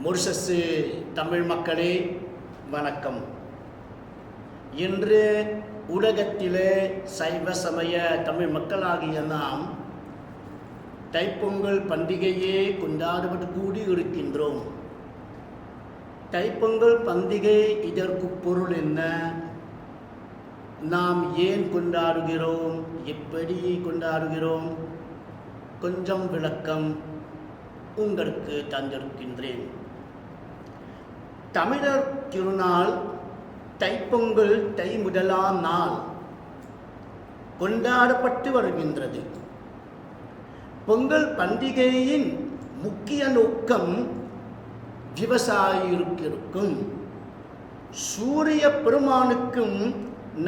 மொரிஷஸ் தமிழ் மக்களே வணக்கம். இன்று உலகத்திலே சைவ சமய தமிழ் மக்களாகிய நாம் தைப்பொங்கல் பண்டிகையே கொண்டாடுவது கூடி இருக்கின்றோம். தைப்பொங்கல் பண்டிகை இதற்கு பொருள் என்ன? நாம் ஏன் கொண்டாடுகிறோம்? எப்படி கொண்டாடுகிறோம்? கொஞ்சம் விளக்கம் உங்களுக்கு தந்திருக்கின்றேன். தமிழர் திருநாள் தைப்பொங்கல் தை முதலாம் நாள் கொண்டாடப்பட்டு வருகின்றது. பொங்கல் பண்டிகையின் முக்கிய நோக்கம் விவசாயிகளுக்கும் சூரிய பெருமானுக்கும்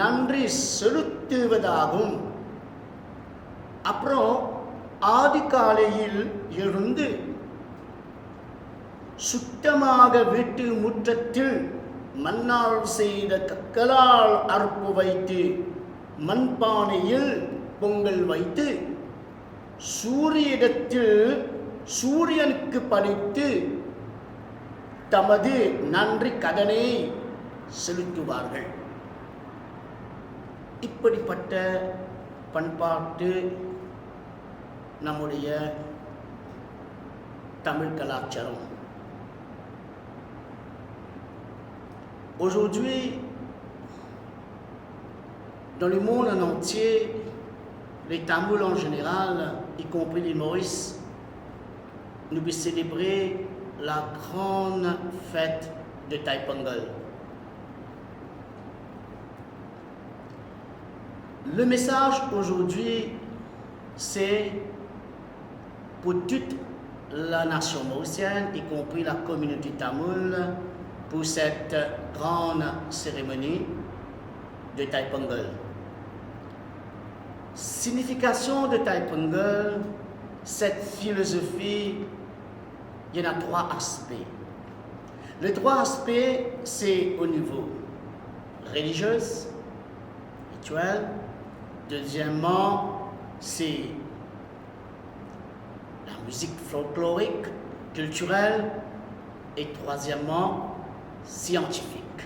நன்றி செலுத்துவதாகும். அப்புறம் ஆதி காலையில் எழுந்து சுத்தமாக வீட்டு முற்றத்தில் மண்ணால் செய்த கற்களால் அறுப்பு வைத்து மண்பானையில் பொங்கல் வைத்து சூரியனுக்கு படைத்து தமது நன்றி கடனை செலுத்துவார்கள். இப்படிப்பட்ட பண்பாட்டு நம்முடைய தமிழ் கலாச்சாரம். Aujourd'hui, dans le monde en entier, les Tamouls en général, y compris les Maurice, nous puissent célébrer la grande fête de Tait-Pongal. Le message aujourd'hui, c'est pour toute la nation mauricienne, y compris la communauté tamoule, pour cette grande cérémonie de Tait-Pongal. Signification de Tait-Pongal, cette philosophie, il y en a trois aspects. Les trois aspects, c'est au niveau religieux, rituel. Deuxièmement, c'est la musique folklorique, culturelle. Et troisièmement, scientifique.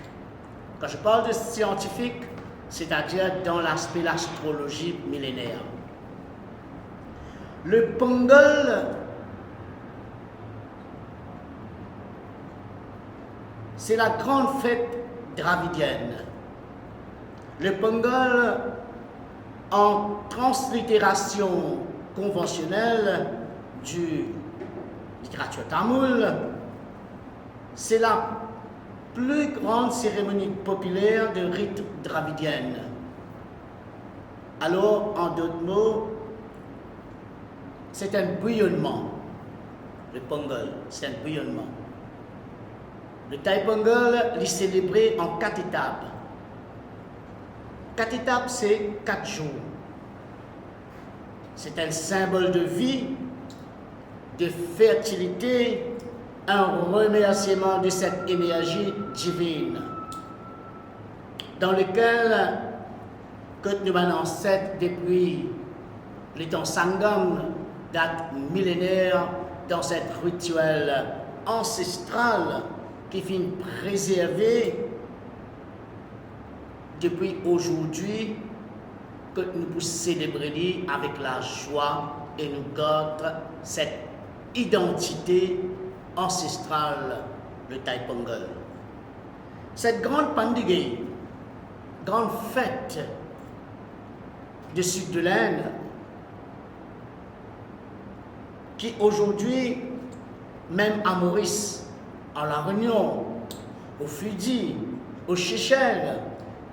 Quand je parle de scientifique, c'est-à-dire dans l'aspect de l'astrologie millénaire. Le Pongal, c'est la grande fête dravidienne. Le Pongal, en translittération conventionnelle du littérature tamoule, c'est la plus grande cérémonie populaire de rite dravidienne. Alors, en d'autres mots, c'est un bouillonnement. Le Pongal, c'est un bouillonnement. Le Tait-Pongal est célébré en 4 étapes. 4 étapes, c'est 4 jours. C'est un symbole de vie, de fertilité, un remerciement de cette énergie divine dans lequel que nos ancêtres depuis les temps Sangam, date millénaire, dans cette rituel ancestral qui finit préservé depuis aujourd'hui, que nous pouvons célébrer avec la joie et nous garder cette identité ancestrale, le Tait-Pongal. Cette grande pandémie, grande fête du sud de l'Inde, qui aujourd'hui, même à Maurice, à La Réunion, au Fidji, aux Seychelles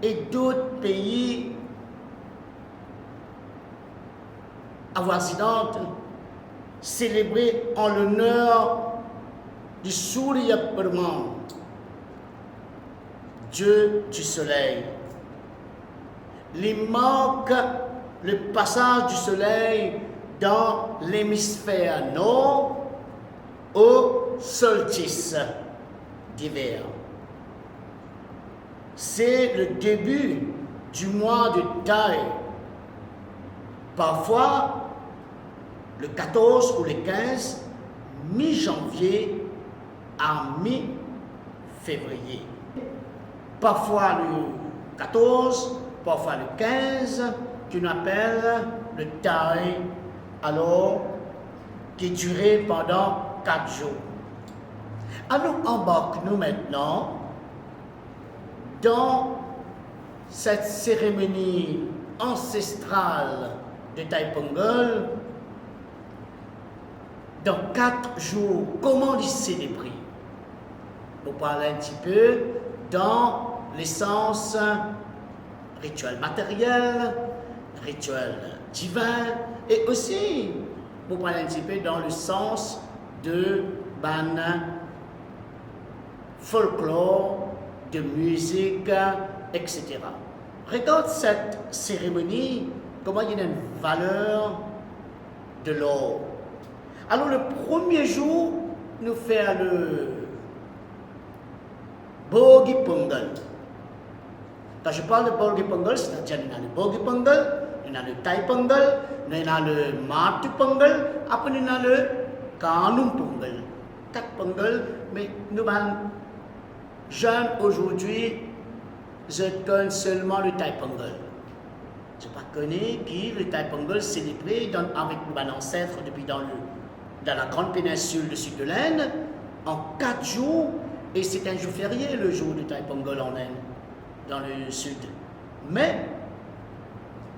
et d'autres pays avoisinants, célébrés en l'honneur du Surya Brahman, Dieu du soleil. Il marque le passage du soleil dans l'hémisphère nord au solstice d'hiver. C'est le début du mois de Thai. Parfois, le 14 ou le 15 mi-janvier à mi-février. Parfois le 14, parfois le 15, qu'on appelle le Taï, alors qui durait pendant 4 jours. Alors embarque-nous maintenant dans cette cérémonie ancestrale de Taï Pongal. Dans 4 jours, comment les célébrer? Nous parlons un petit peu dans l'essence rituel matériel, rituel divin, et aussi, nous parlons un petit peu dans le sens de folklore, de musique, etc. Regarde cette cérémonie, comment il y a une valeur de l'or. Alors le premier jour, nous faisons le Bogi Pongal. Quand je parle de Bogi Pongal, c'est-à-dire il y a le Bogi Pongal, il y a le Taï Pongal, il y a le Matu Pongal, après il y a le Kanum Pongal. 4 Pongal, mais nous sommes jeunes aujourd'hui, je connais seulement le Taï Pongal. Je ne connais pas qui le Taï Pongal célébré avec nos ancêtres depuis dans la grande péninsule du sud de l'Inde, en 4 jours, et c'est un jour férié le jour du Taï Pongal en Inde, dans le sud. Mais,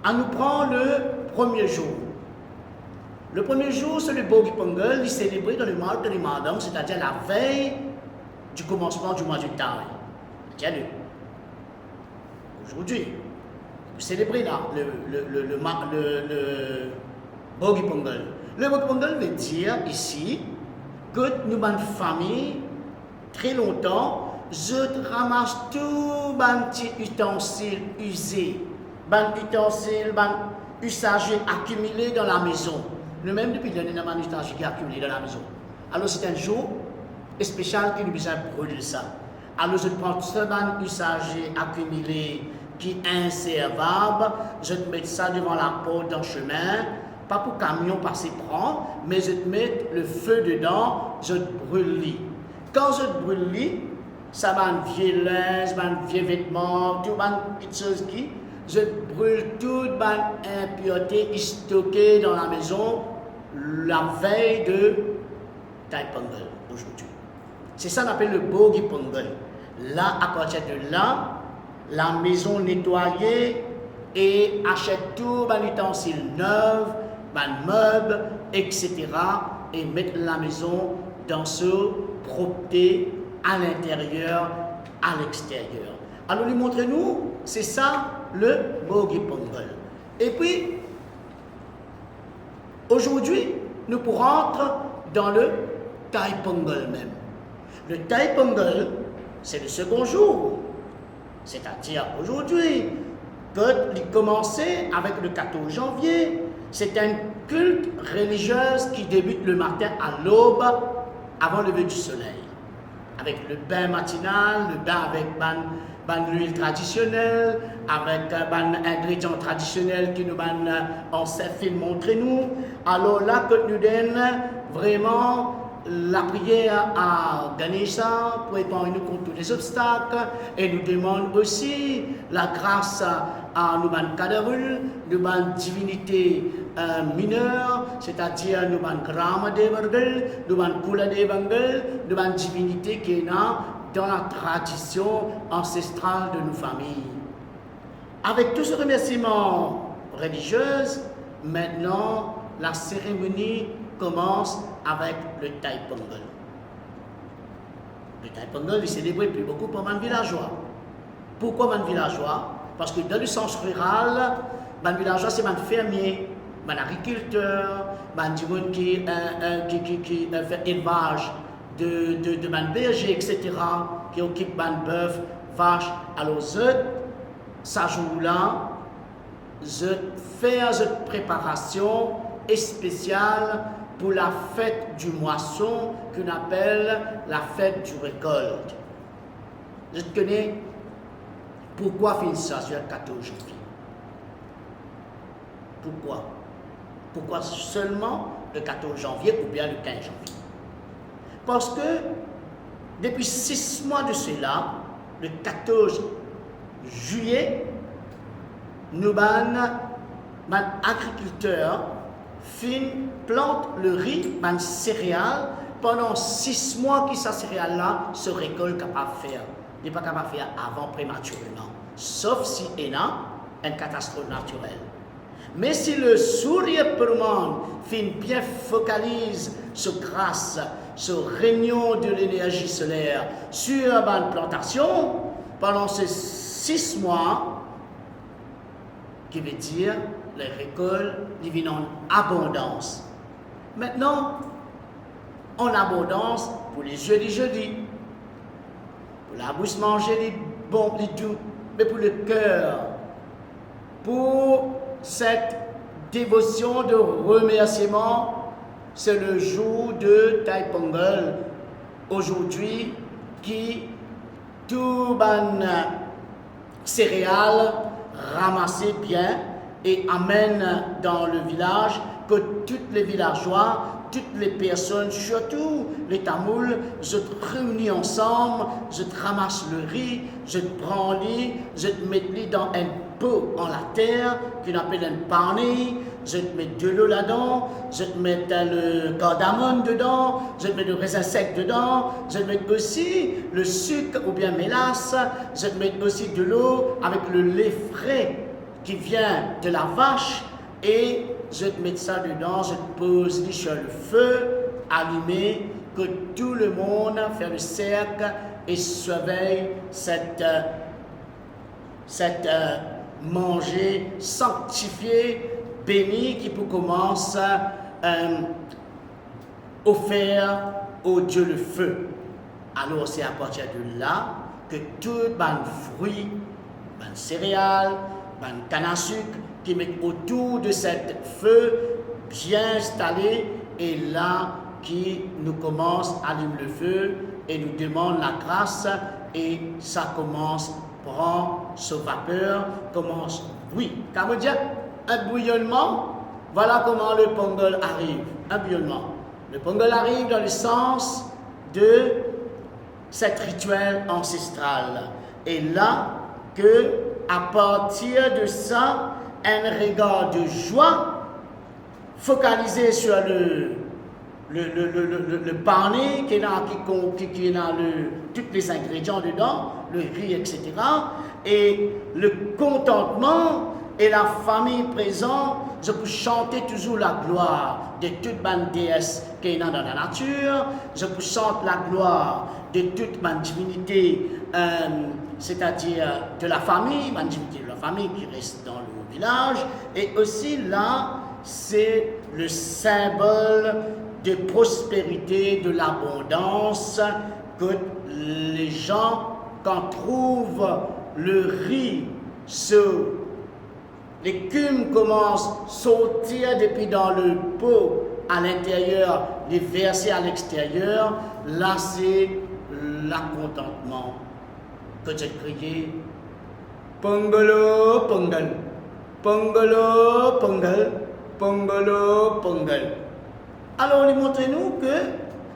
on nous prend le premier jour. Le premier jour, c'est le Bogi Pongal, il est célébré dans le mois de Ramadan, c'est-à-dire la veille du commencement du mois du Taï. C'est-à-dire aujourd'hui, vous célébrez là le Bogi Pongal. Le Bogi Pongal veut dire ici que nous avons une famille très longtemps, je ramasse tout les ustensiles usés, les ustensiles usagés accumulés dans la maison. Nous-mêmes, depuis l'année, nous avons des ustensiles accumulés dans la maison. Alors c'est un jour spécial que nous besoin brûler ça. Alors je prends tout les usagés accumulés qui est inservable, je te mets ça devant la porte dans le chemin, pas pour camion passer prendre, mais je te mets le feu dedans, je te brûle lit. Quand je te brûle lit, ça va un vieux linge, un vieux vêtement, tout les petites choses qui, je brûle toute les impuretés stockées dans la maison la veille de Taï Pongal aujourd'hui. C'est ça qu'on appelle le Bogi Pongal. Là, à partir de là, la maison nettoyée et achète tout les ustensiles neufs, les meubles, etc. et mettre la maison dans ce propreté à l'intérieur, à l'extérieur. Alors, lui montrez-nous, c'est ça le Bogi Pongal. Et puis, aujourd'hui, nous pourrons entrer dans le Taï Pongal même. Le Taï Pongal, c'est le second jour. C'est-à-dire aujourd'hui, que il commençait avec le 14 janvier, c'est un culte religieux qui débute le matin à l'aube, avant le lever du soleil. Avec le bain matinal, le bain avec l'huile traditionnelle, avec les ingrédients traditionnels que nous ancêtres montrent nous. Alors là, que nous donne vraiment la prière à Ganesha pour épargner nous contre tous les obstacles et nous demande aussi la grâce à nos Kadarul, nos divinités mineures, c'est-à-dire nos Grama Devangal, nos Kula Devangal, nos divinités qui est dans la tradition ancestrale de nos familles. Avec tout ce remerciement religieux, maintenant la cérémonie commence avec le Taï Pongal. Le Taï Pongal est célébré plus beaucoup par les villageois. Pourquoi les villageois? Parce que dans le sens rural, les villageois c'est les fermiers, les agriculteurs, les gens qui font élevage de bergers, etc., qui occupent les bœufs, vaches. Alors, ce jour-là, je fais une préparation spéciale pour la fête du moisson qu'on appelle la fête du récolte. Je te connais pourquoi faire ça sur le 14 janvier. Pourquoi? Pourquoi seulement le 14 janvier ou bien le 15 janvier? Parce que depuis 6 mois de cela, le 14 juillet, nous agriculteurs plantent le riz, céréales, pendant 6 mois que cette céréale-là se récolte capable de faire. Il n'est pas capable de faire avant prématurément, sauf si il y a une catastrophe naturelle. Mais si le Surya Peruman bien focalise sur grâce, sur réunion de l'énergie solaire, sur une plantation, pendant ces 6 mois, qui veut dire les récoltes viennent en abondance. Maintenant, en abondance pour les jeudis, pour la bouche manger les bons, les doux, mais pour le cœur, pour cette dévotion de remerciement, c'est le jour de Thai Pongal. Aujourd'hui, qui tout ban céréales ramassées bien et amène dans le village, que tous les villageois, toutes les personnes, surtout les Tamouls, je te réunis ensemble, je te ramasse le riz, je te prends lit, je te mets lit dans un pot en la terre, qu'on appelle un pani, je te mets de l'eau là-dedans, je te mets le cardamome dedans, je te mets le raisin sec dedans, je te mets aussi le sucre ou bien mélasse, je te mets aussi de l'eau avec le lait frais qui vient de la vache, et je te mets ça dedans, je te pose sur le feu allumé, que tout le monde fait le cercle et surveille cette manger sanctifié, béni, qui peut commencer offert au Dieu le feu. Alors c'est à partir de là que tout les fruits, les céréales, les canne à sucre qui mettent autour de cet feu bien installé, et là qui nous commence à allumer le feu et nous demande la grâce, et ça commence, prend ce vapeur, commence, oui, car on dit un bouillonnement, voilà comment le Pongal arrive, un bouillonnement. Le Pongal arrive dans le sens de cet rituel ancestral. Et là, que à partir de ça, un regard de joie focalisé sur le pané qui a tous les ingrédients dedans, le riz, etc. Et le contentement et la famille présente, je peux chanter toujours la gloire de toute ma déesse qui est dans la nature, je peux chanter la gloire de toute ma divinité, c'est-à-dire de la famille, ma divinité de la famille qui reste dans le village, et aussi là, c'est le symbole de prospérité, de l'abondance, que les gens, quand trouvent le riz, l'écume commence à sortir depuis dans le pot à l'intérieur, les verser à l'extérieur, là c'est l'accontentement. Que j'ai crié, Pongolo, Pongal, Pongolo, Pongal, Pongolo, Pongal. Alors, il montre-nous que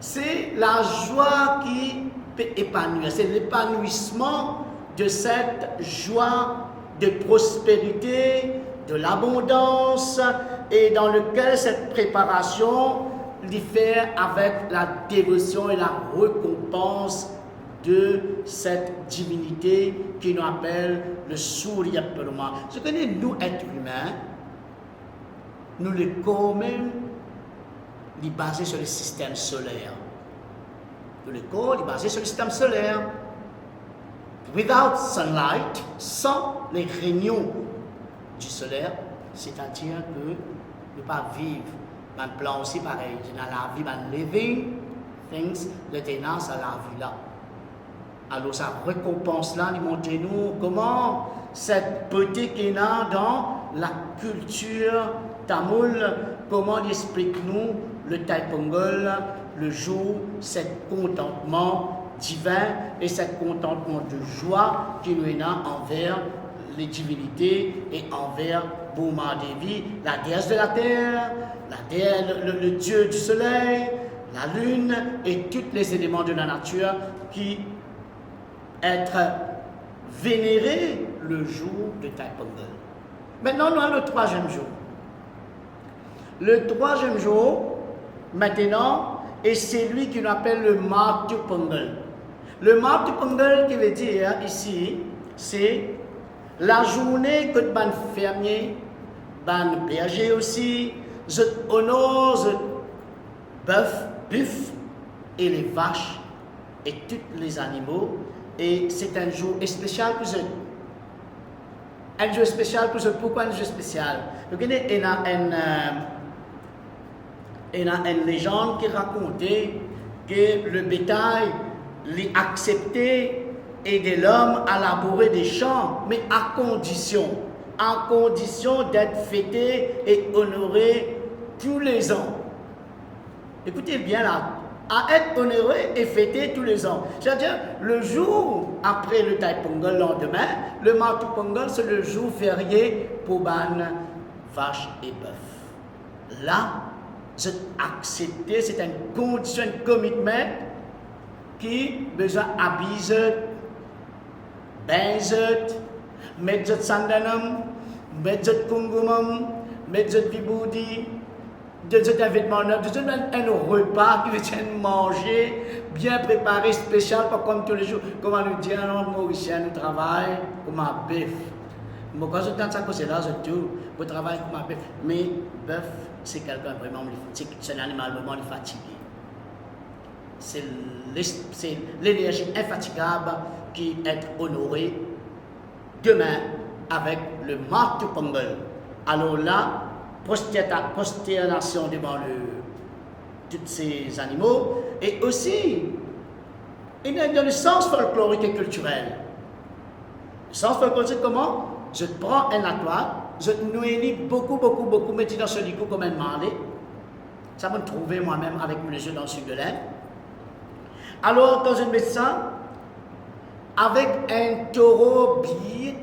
c'est la joie qui peut épanouir, c'est l'épanouissement de cette joie de prospérité, de l'abondance, et dans lequel cette préparation diffère avec la dévotion et la récompense de cette divinité qui nous appelle le Surya Peruman. Ce que nous, êtres humains, nous le corps même, il est basé sur le système solaire. Le corps est basé sur le système solaire. Without sunlight, sans les rayons du solaire, c'est-à-dire que ne pas vivre. Un plan aussi pareil, dans la vie, un living things, le tenance à la vie là. Alors sa récompense là, il montre-nous comment cette beauté qu'il y a dans la culture tamoule, comment il explique-nous le Thai Pongal, le jour, cet contentement divin et cet contentement de joie qui nous est là envers les divinités et envers Bhuma Devi, la déesse de la terre, la déesse, le dieu du soleil, la lune et tous les éléments de la nature qui être vénérés le jour de Tai Pongal. Maintenant, nous avons le troisième jour. Le troisième jour, maintenant, est celui qu'on appelle le Matu Pongal. Le Matu Pongal qui veut dire ici, c'est la journée que les fermiers, les bergers aussi, je honore les bœufs et les vaches et tous les animaux. Et c'est un jour spécial pour eux. Un jour spécial pour eux. Pourquoi un jour spécial? Il y a une légende qui racontait que le bétail l'est accepté et de l'homme à labourer des champs, mais à condition d'être fêté et honoré tous les ans. Écoutez bien là, à être honoré et fêté tous les ans. C'est-à-dire, le jour après le Tai Pongal, le lendemain, le Matu Pongal, c'est le jour férié pour les vaches et bœufs. Là, c'est accepté, c'est une condition, un commitment qui besoin d'habiller, bain, mettre sandanam, mettre kungumam, mettre vibudi, de un vêtement neuf, de un repas qui veut manger, bien préparé, spécial, pas comme tous les jours. Comment nous dire, non, Mauricien, nous travaillons comme un bœuf. Moi, quand je tente ça, c'est là, je tout, je travaille comme un bœuf. Mais bœuf, c'est quelqu'un vraiment, c'est un animal vraiment fatigué. C'est l'énergie infatigable qui est honorée demain avec le Matu Pongal. Alors là, prosternation devant tous ces animaux, et aussi, il y a dans le sens folklorique et culturel. Le sens folklorique, c'est comment? Je prends un attoir, je nourris beaucoup, mais dans ce licou comme un mandé. Ça va me trouver moi-même avec mes yeux dans le sud de l'Inde. Alors, quand je mets ça, avec un taureau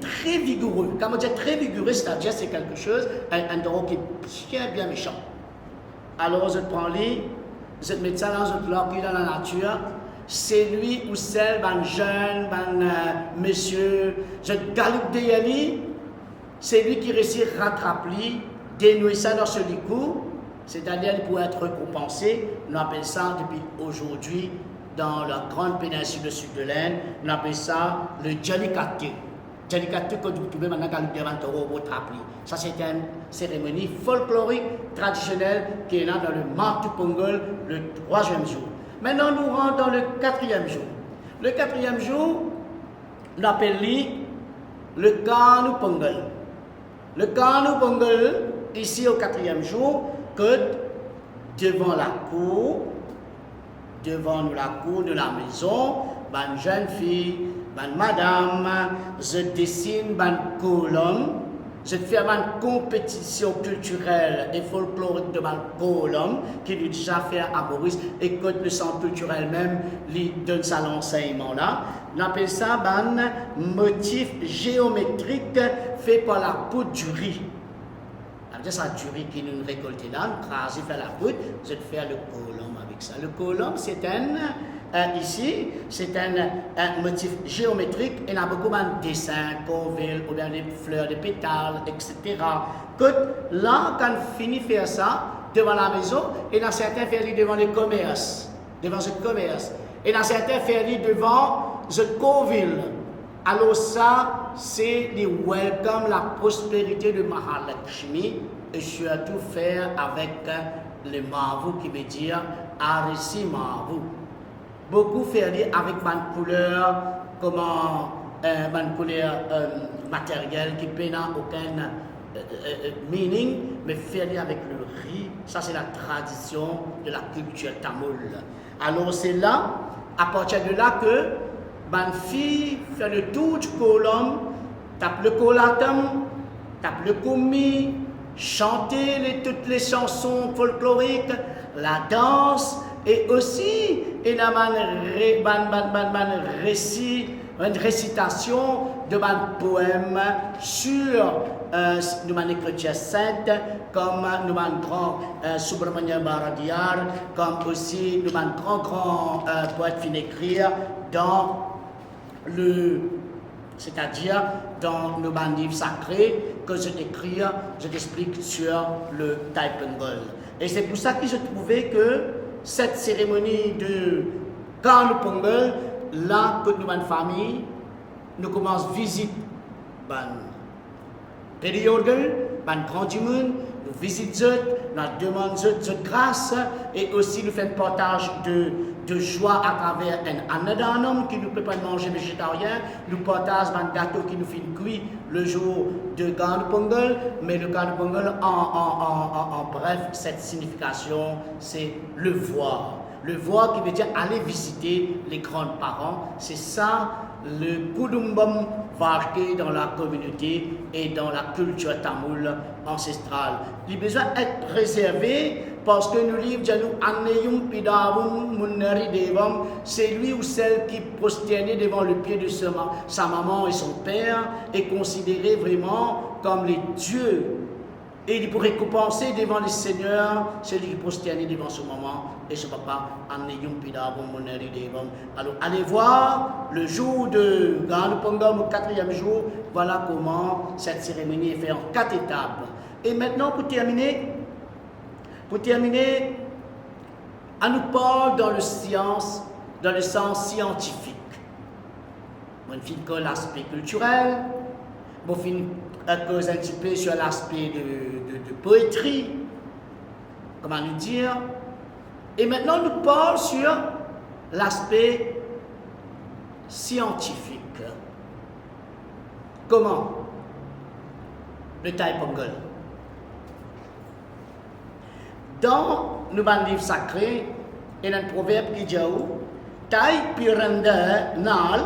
très vigoureux. Quand on dit très vigoureux, c'est-à-dire c'est quelque chose, un taureau qui est bien méchant. Alors je prends lui, je mets ça dans la nature, c'est lui ou celle, un jeune, un monsieur, je galope derrière lui, c'est lui qui réussit à rattraper, dénouer ça dans ce licou, c'est-à-dire pour être récompensé. On appelle ça depuis aujourd'hui, dans la grande péninsule du sud de l'Inde, on appelle ça le Jallikattu. Jallikattu que vous trouvez maintenant dans le taureau au trapli. Ça, c'est une cérémonie folklorique traditionnelle qui est là dans le Matu Pongal, le troisième jour. Maintenant, nous rentrons dans le quatrième jour. Le quatrième jour, on appelle le Kanu Pongal. Le Kanu Pongal, ici au quatrième jour, que devant la cour de la maison, une jeune fille, une madame, je dessine une colonne, je fais une compétition culturelle et folklorique de ma colonne qui lui déjà fait à Maurice et que le centre culturel même lui donne ça l'enseignement là. On appelle ça un motif géométrique fait par la poudre du riz. C'est du riz qui nous récolte là, on crase, fait la poudre, je fais le colombe avec ça. Le colombe, c'est ici, c'est un motif géométrique, il y a beaucoup de dessins, conville, ou bien des fleurs, des pétales, etc. Que là, quand on finit de faire ça, devant la maison, et dans certains faire devant les commerces, et dans certains faire devant le conville. Alors ça, c'est le welcome, la prospérité de Mahalakshmi, et surtout faire avec le marvou qui veut dire Arisi marvou. Beaucoup faire avec une couleur, une couleur matérielle qui n'a aucun meaning, mais faire avec le riz, ça c'est la tradition de la culture tamoule. Alors c'est là, à partir de là que ma fille fait le tour du colombe, tape le colatum, tape le komi, chanter toutes les chansons folkloriques, la danse, et aussi il y a un récit une récitation de un poème sur nous écriture sainte, comme nous grand Subramanya Bharadiyar, comme aussi nous grand poète fin écrire dans c'est-à-dire dans nos livres sacrés que je t'explique sur le Taipengol. Et c'est pour ça que je trouvais que cette cérémonie de Karl Pongol, là, que nous, une famille, nous commençons visite période, grand du monde, nous visitons, nous demandons de grâce et aussi nous faisons partage de joie à travers un anadanum qui nous peut pas manger végétarien, nous partageons un gâteau qui nous fait cuit le jour de Karl Pongol, mais le Karl Pongol en bref, cette signification c'est le voir. Le voir qui veut dire aller visiter les grands-parents, c'est ça le kudumbam marqué dans la communauté et dans la culture tamoule ancestrale. Il a besoin d'être préservé parce que nous livres c'est lui ou celle qui prosterné devant le pied de sa maman et son père est considéré vraiment comme les dieux. Et il pourrait récompenser devant les seigneurs celui qui prosterné devant son maman et son papa. Alors allez voir le jour de Karl Pongol, le 4e jour, voilà comment cette cérémonie est faite en 4 étapes. Et maintenant pour terminer, on nous parle dans le sens scientifique. On finit que l'aspect culturel, on finit cause un petit peu sur l'aspect de poétrie, comment nous dire. Et maintenant, nous parlons sur l'aspect scientifique. Comment? Le Taipengol. Dans nos livres sacrés, il y a un proverbe qui dit Tai piranda nal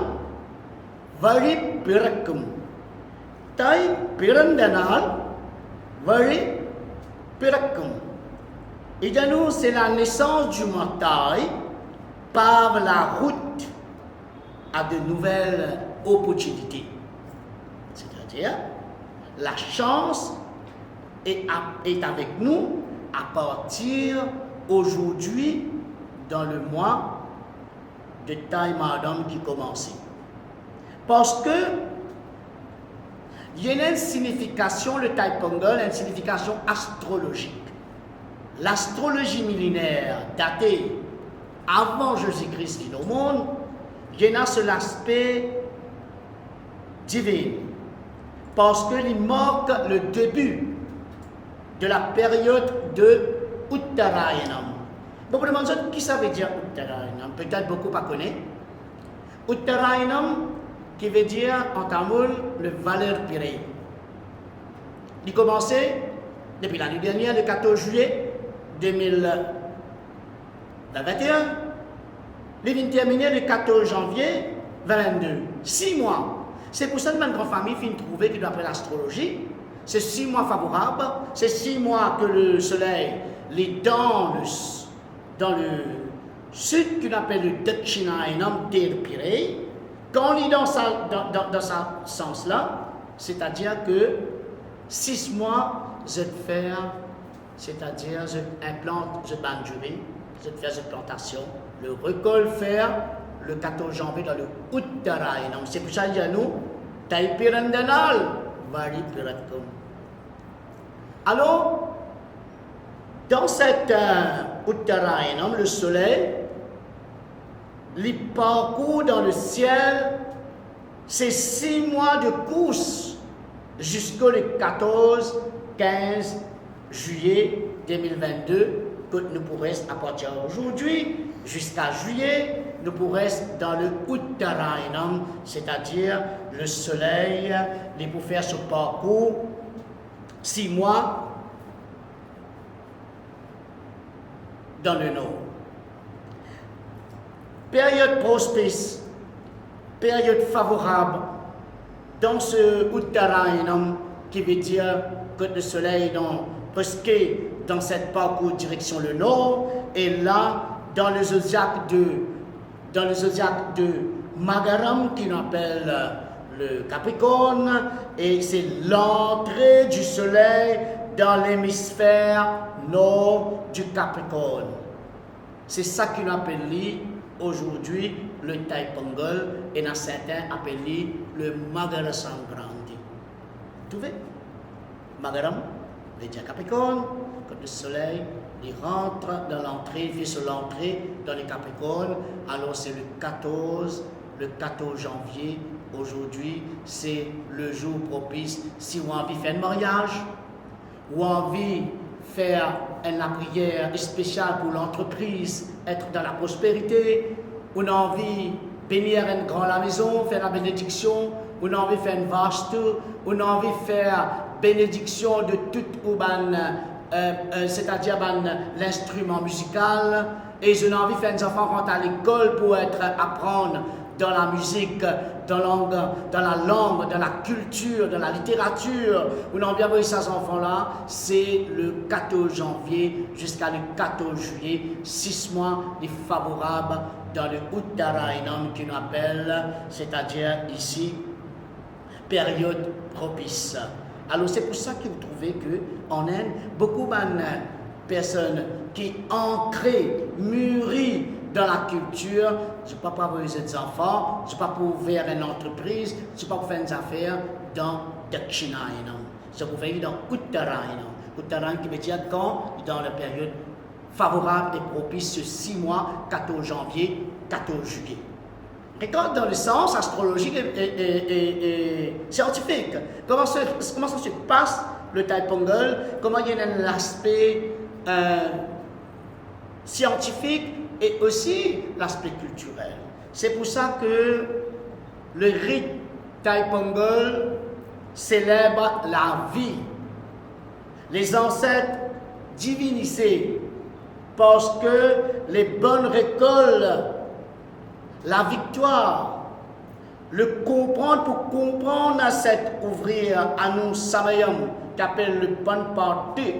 vari pirakum. Tai pirandanal vari pirakum. Et de nous, c'est la naissance du mortail par la route à de nouvelles opportunités. C'est-à-dire, la chance est avec nous à partir aujourd'hui dans le mois de Tai Madam qui commence. Parce que il y a une signification, le Taipengol, une signification astrologique. L'astrologie millénaire datée avant Jésus-Christ qui est au monde, il y a l'aspect divin. Parce qu'il marque le début de la période de Uttarayanam. Beaucoup de monde qui ça veut dire Uttarayanam? Peut-être beaucoup pas connaissent. Uttarayanam qui veut dire en tamoul le valeur piré. Il commençait depuis l'année dernière, le 14 juillet 2021. Il vient terminer le 14 janvier 2022. 6 mois. C'est pour ça que ma grande famille finit trouver que d'après l'astrologie, c'est 6 mois favorables, c'est 6 mois que le soleil est dans le sud qu'on appelle le Dakshinayanam Terpiré. Quand on est dans ce sens-là, c'est-à-dire que 6 mois, je vais faire, c'est-à-dire je implante, je bandurie, je vais faire cette plantation, le récolte faire le 14 janvier dans le Uttarayanam. C'est pour ça qu'il y a nous, Taipirandanal, Vari Piratkum. Alors, dans cet Uttarayanam, le soleil, les parcours dans le ciel, c'est 6 mois de course jusqu'au 14-15 juillet 2022 que nous pourrons, à partir d'aujourd'hui, jusqu'à juillet, nous pourrons dans le Uttarayanam, c'est-à-dire le soleil, les pour faire ce parcours 6 mois dans le nord. Période prospice, période favorable dans ce Uttarayanam qui veut dire que le soleil est presque dans cette parcours direction le nord et là dans le zodiaque de Magaram qui nous appelle le Capricorne, et c'est l'entrée du soleil dans l'hémisphère nord du Capricorne. C'est ça qu'il appelle aujourd'hui le Taipongol, et dans certains appellent le Magara Sangrandi. Vous trouvez? Magaram veut dire Capricorne, quand le soleil il rentre dans l'entrée, il fait sur l'entrée dans les Capricornes. Alors c'est le 14 janvier. Aujourd'hui, c'est le jour propice si on a envie de faire un mariage, ou envie de faire une prière spéciale pour l'entreprise, être dans la prospérité, ou on a envie de bénir une grande la maison, faire la bénédiction, ou on a envie de faire une vaste, ou on a envie de faire bénédiction de toute c'est-à-dire l'instrument musical, et je n'ai envie de faire des enfants rentrer à l'école pour apprendre dans la musique, dans la langue, dans la culture, dans la littérature. On a envie d'envoyer ces enfants-là, c'est le 14 janvier jusqu'à le 14 juillet, 6 mois favorables dans le Uttarayanam qui nous appelle, c'est-à-dire ici, période propice. Alors c'est pour ça que vous trouvez qu'en Inde, beaucoup de personnes qui ancrées, mûries dans la culture, je ne peux pas avoir des enfants, je ne peux pas pour ouvrir une entreprise, je ne peux pas pour faire des affaires dans Dakshinayanam. Je peux faire dans Uttarayanam. Uttarayanam qui veut dire quand, dans la période favorable et propice, ce 6 mois, 14 janvier, 14 juillet. Regarde dans le sens astrologique et scientifique. Comment ça se passe le Taipongol? Comment il y a un aspect scientifique et aussi l'aspect culturel. C'est pour ça que le rite Taipongol célèbre la vie. Les ancêtres divinisaient parce que les bonnes récoltes, la victoire, le comprendre pour comprendre à cet ouvrir à nous Samayam, qu'appelle le bon parti.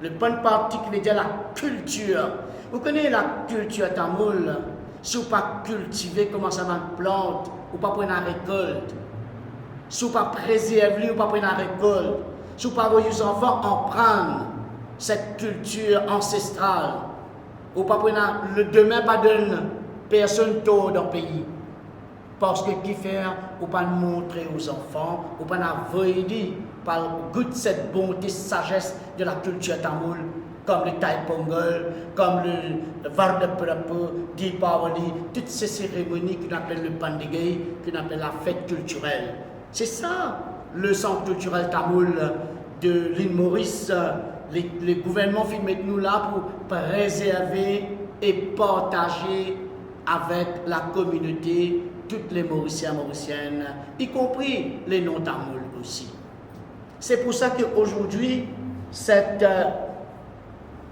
Le bon parti qui veut dire la culture. Vous connaissez la culture tamoule? Si vous ne pas cultiver comment ça va une plante, ou pas prendre la récolte. Si vous ne pas préserver, ou pas prendre la récolte. Si vous ne pas vos enfants en prendre cette culture ancestrale. Ou pas prendre le demain, pas donne personne tôt dans le pays. Parce que qui faire, ou pas montrer aux enfants, ou pas avoyer par goût de cette bonté, sagesse de la culture tamoule, comme le Taipongol, comme le Vardaprapu, Deepavali, toutes ces cérémonies qu'on appelle le Pandegay, qu'on appelle la fête culturelle. C'est ça le centre culturel tamoul de l'île Maurice. Les gouvernements filment nous là pour préserver et partager avec la communauté toutes les Mauriciens, Mauriciennes, y compris les non-tamouls aussi. C'est pour ça qu'aujourd'hui, cette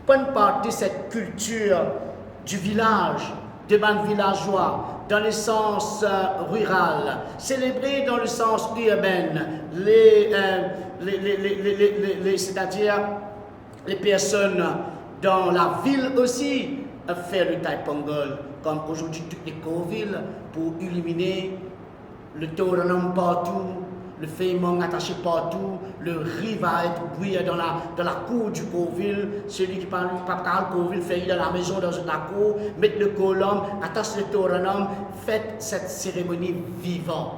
bonne partie, cette culture du village, des bandes villageois, dans le sens rural, célébrée dans le sens urbain, c'est-à-dire les personnes dans la ville aussi faire le Taipongol, comme aujourd'hui toutes les villes pour illuminer le Toranam partout, le Feimong attaché partout, le riz va être bouilli dans la cour du Coville, celui qui parle pas Coville fait dans la maison dans la cour, mettre le colombe, attache le Toranam, faites cette cérémonie vivante.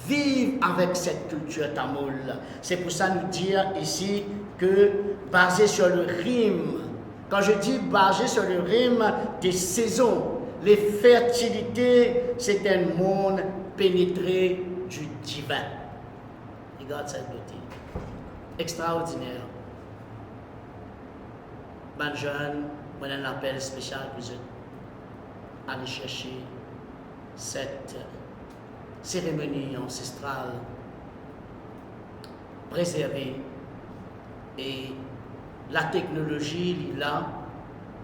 Vive avec cette culture tamoule. C'est pour ça nous dire ici que basé sur le rime, quand je dis basé sur le rime des saisons, les fertilités, c'est un monde pénétré du divin. Regarde cette beauté. Extraordinaire. Ben jeune, on a un appel spécial pour vous aller chercher cette cérémonie ancestrale préservée et la technologie est là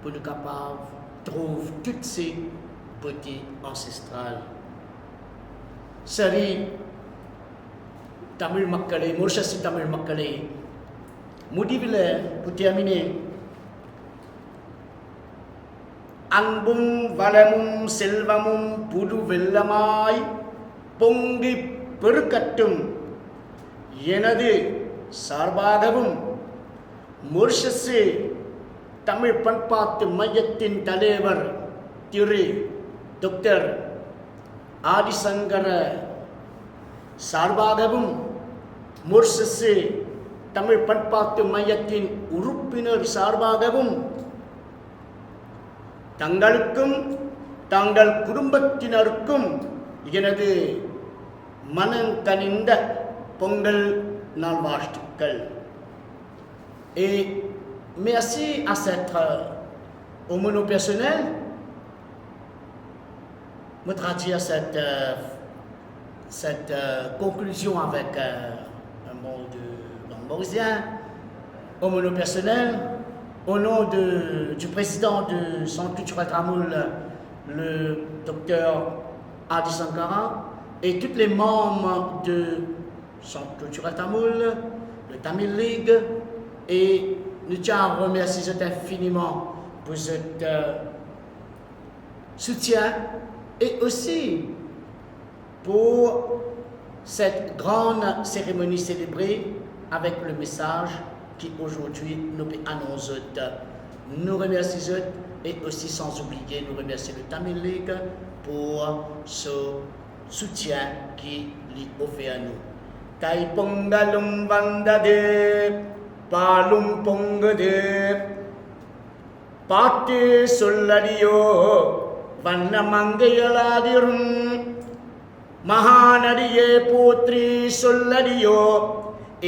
pour nous capables de trouver toutes ces beautés ancestrales. Sari Tamil Makkale, Murshasi Tamil Makkale, Moudivile, pour terminer, அன்பும் வளமும் செல்வமும் புது வெள்ளமாய் பொங்கி பெருக்கட்டும். எனது சார்பாகவும் மொரிஷஸ் தமிழ் பண்பாட்டு மையத்தின் தலைவர் திரு டாக்டர் ஆதிசங்கர சார்பாகவும் மொரிஷஸ் தமிழ் பண்பாட்டு மையத்தின் உறுப்பினர் சார்பாகவும் தங்களுக்கும் தங்கள் குடும்பத்தினருக்கும் எனது மனங்கனிந்த பொங்கல் நல்வாழ்த்துக்கள். Et merci à cette aumône personnel me traduire cette conclusion avec un mot de langue mauricien. Aumône personnel, au nom du président du Centre culturel Tamoul, le docteur Adi Sankara, et tous les membres du Centre culturel Tamoul, le Tamil League, et nous tiens à remercier infiniment pour cet soutien et aussi pour cette grande cérémonie célébrée avec le message qui aujourd'hui nous annonce. Nous remercions et aussi sans oublier nous remercier le Tamil League pour ce soutien qu'il offre à nous. Thai Pongalum Vandade பாலும் பொங்குது பாட்டு சொல்லடியோ வண்ணமங்கையலாதிரும் மகாநடியே போற்றி சொல்லடியோ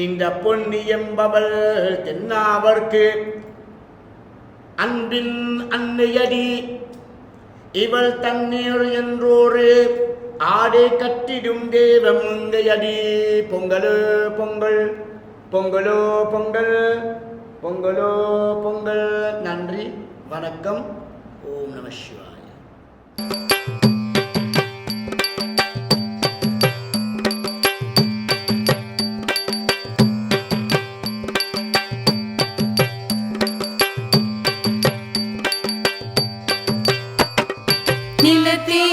இந்த பொன்னி என்பவள் தென்னாவர்க்கு அன்பின் அன்னையடி இவள் தண்ணீர் என்றோரு ஆடை கட்டிடும் தேவமங்கையடி. பொங்கலோ பொங்கல் பொங்கலோ பொங்கல் பொங்கலோ பொங்கல். நன்றி, வணக்கம். ஓம் நம சிவாய. நிலத்தே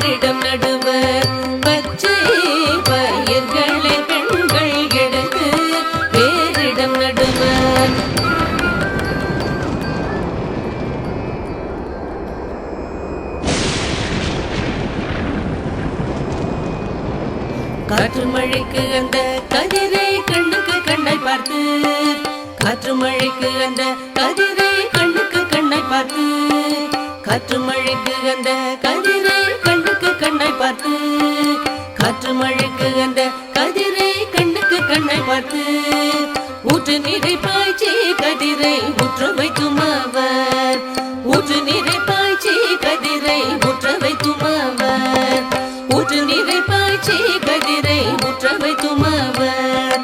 பேரிடம் நடுவர் பச்சை பயிர்களை பெண்கள் எடுத்து பேரிடம் நடுவர். காற்று மழைக்கு அந்த கதிரை கண்ணுக்கு கண்ணை பார்த்து காற்று மழைக்கு அந்த கதிரை கண்ணுக்கு கண்ணை பார்த்து காற்று மழைக்கு அந்த கதிரை கண்ணுக்கு கண்ணை பார்த்து காற்று மழைக்கு அந்த கதிரை கண்ணுக்கு கண்ணை பார்த்து ஊற்று நீரை பாய்ச்சி கதிரை ஊற்ற வைத்தும் அவர் ஊற்று நீரை பாய்ச்சி கதிரை ஊற்ற வைத்தும் அவர் ஊற்று நீரை பாய்ச்சி கதிரை ஊற்ற வைத்தும் அவர்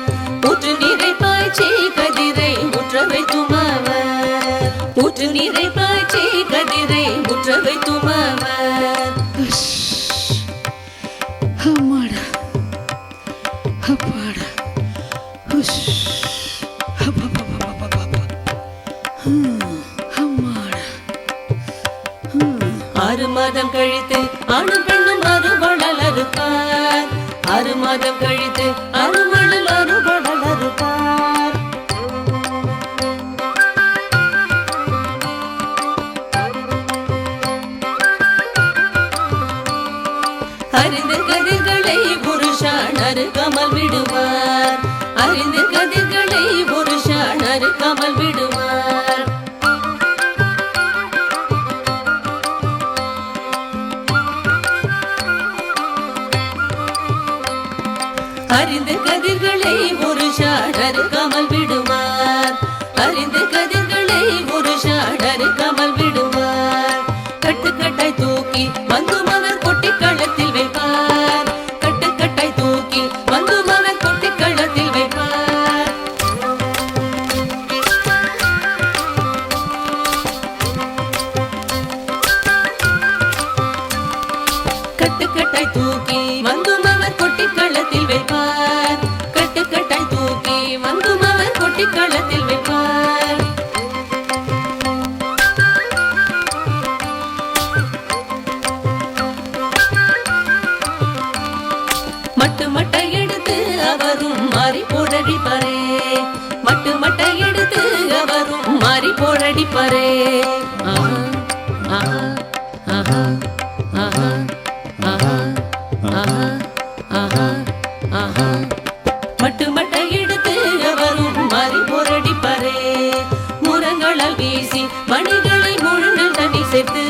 ஊற்று நீரை பாய்ச்சி கதிரை ஊற்ற வைத்தும் அவர் ஊற்று நீரை பாய்ச்சி கதிரை ஊற்ற வைத்தும் அவர். அம்மாடா அப்பாடா அம்மாடா. 6 மாதம் கழித்து ஆணும் பெண்ணும் அறுவடல் அறுப்பார் 6 மாதம் கழித்து அறுவடல் அறுப்பார். அறிந்து கதிர்களை புருஷான் அறுக்காமல் விடுவார் அறிந்து கதிர்களை புருஷான் அறுக்காமல் விடுவார். அறிந்து கதிர்களை புருஷான் அறுக்காமல் விடுவார் அறிந்து கதிர்களை புருஷான் அறுக்காமல் விடுவார். கட்டுக்கட்டாய் தூக்கி வந்தும் அவர் கொட்டி களத்தில் வைப்பார் கட்டுக்கட்டாய் தூக்கி வந்தும் அவர் கொட்டி களத்தில் வைப்பார். கட்டுக்கட்டாய் தூக்கி வந்தும் அவர் கொட்டி களத்தில் வைப்பார் கட்டுக்கட்டாய் தூக்கி வந்தும் அவர் கொட்டி களத்தில் வைப்பார். மட்டு மட்டை எடுத்து அவரும் மாறி போடடிப்பாரே மட்டு மட்டை எடுத்து அவரும் மாறி போடடிப்பாரே. ஆஹா ஆஹா ஆஹா ஆஹா ஆஹா ஆஹா ஆஹா ஆஹா. மட்டு மட்டை எடுத்து அவரும் மாறி போரடிப்பாரே முரங்களால் வீசி மணிகளை முழுநல் தண்ணி சேர்த்து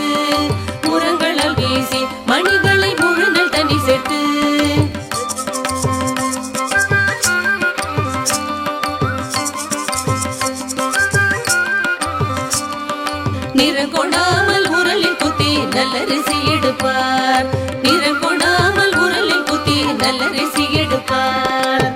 முரங்களால் வீசி மணிகளை முழுநல் தண்ணி சேர்த்து நிறம் கொடாமல் உரலில் குத்தி நல்லரிசி எடுப்பார் நிறம் கொடாமல் உரலில் குத்தி நல்லரிசி எடுப்பார்.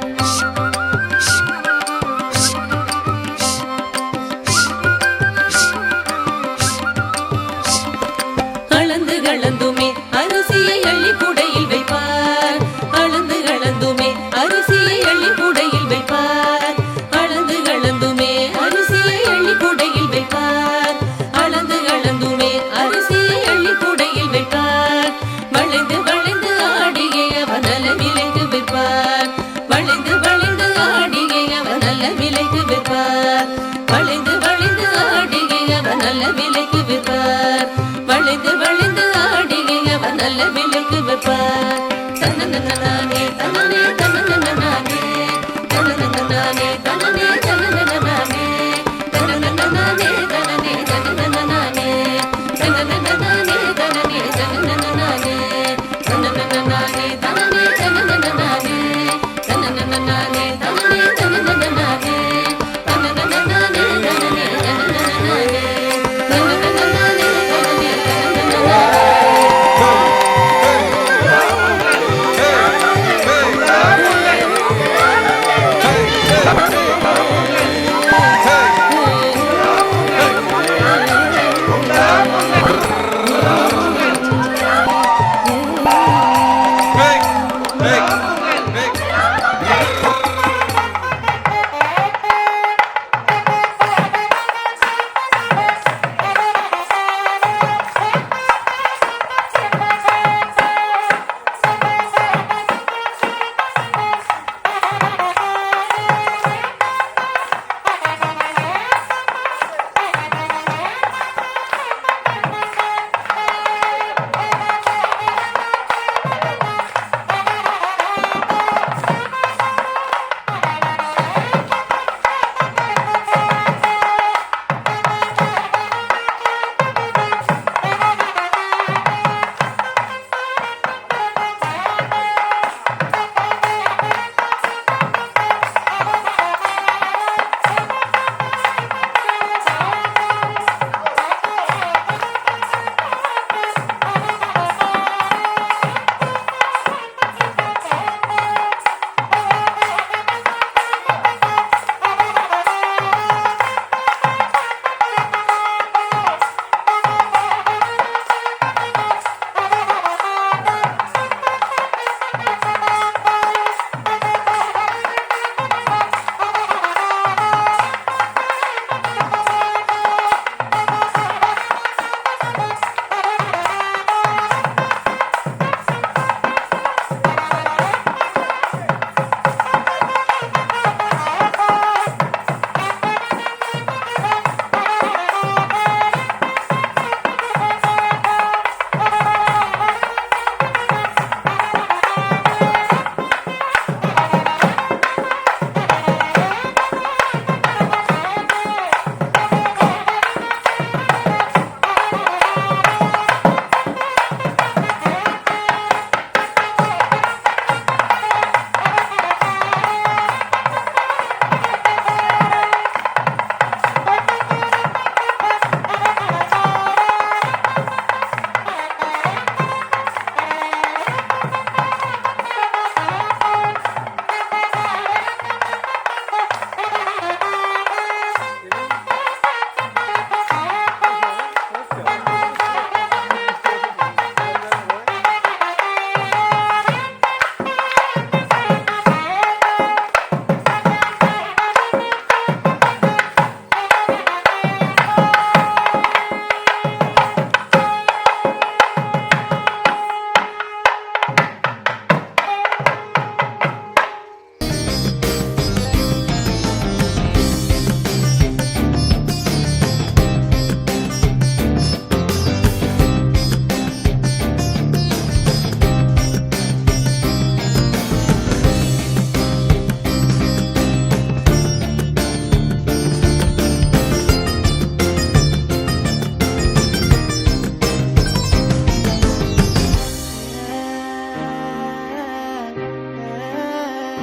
அளந்து கலந்துமே அரிசியை அள்ளி குடையில் வைப்பார் அளந்து கலந்துமே அரிசியை அள்ளி குடையில் வைப்பார் அளந்து கலந்துமே அரிசியை அள்ளி குடையில் வைப்பார் அளந்து கலந்துமே அரிசியை அள்ளி குடையில் வைப்பார். வளைந்து வளைந்து ஆடியே அவர் நல்ல விலைக்கு விற்பார் வளைந்து வளைந்து ஆடியே அவர் நல்ல விலைக்கு விற்பார் வளைந்து வளைந்து ஆடியே அவர் நல்ல விலைக்கு விற்பார் வளைந்து வளைந்து ஆடியே அவர் நல்ல விலைக்கு விற்பார்.